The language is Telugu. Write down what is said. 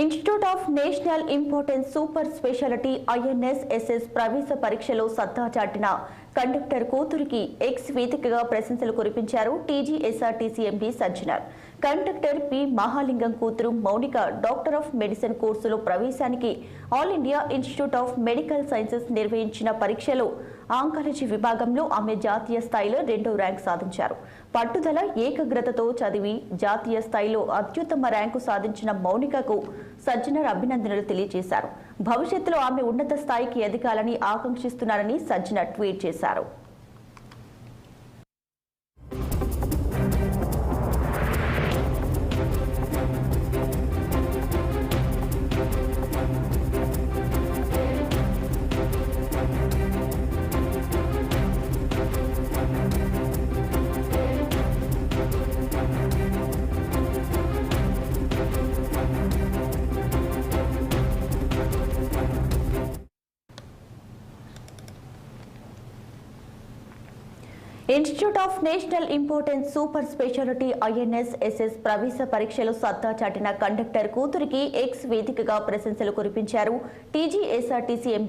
Institute of national importance super speciality INSSS ప్రవేశ పరీక్షలో సత్తా చాటిన కండక్టర్ కూతురికి ఎక్స్ వేదికగా ప్రశంసలు కురిపించారు TGSRTC MD Sajjanar. Conductor P Mahalingam కూతురు మౌనిక డాక్టర్ ఆఫ్ మెడిసిన్ కోర్సులో ప్రవేశానికి all India institute of medical sciences నిర్వహించిన పరీక్షలో ఆంకాలజీ విభాగంలో ఆమె జాతీయ స్థాయిలో 2వ ర్యాంకు సాధించారు. పట్టుదల ఏకాగ్రతతో చదివి జాతీయ స్థాయిలో అత్యుత్తమ ర్యాంకు సాధించిన మౌనికకు సజ్జనర్ అభినందనలు తెలియజేశారు. భవిష్యత్తులో ఆమె ఉన్నత స్థాయికి ఎదగాలని ఆకాంక్షిస్తున్నారని సజ్జనర్ ట్వీట్ చేశారు. Institute of national importance super speciality INSSS ప్రవేశ పరీక్షలో సత్తా చాటిన కండక్టర్ కూతురికి ఎక్స్ వేదికగా ప్రశంసలు కురిపించారు TGSRTC MD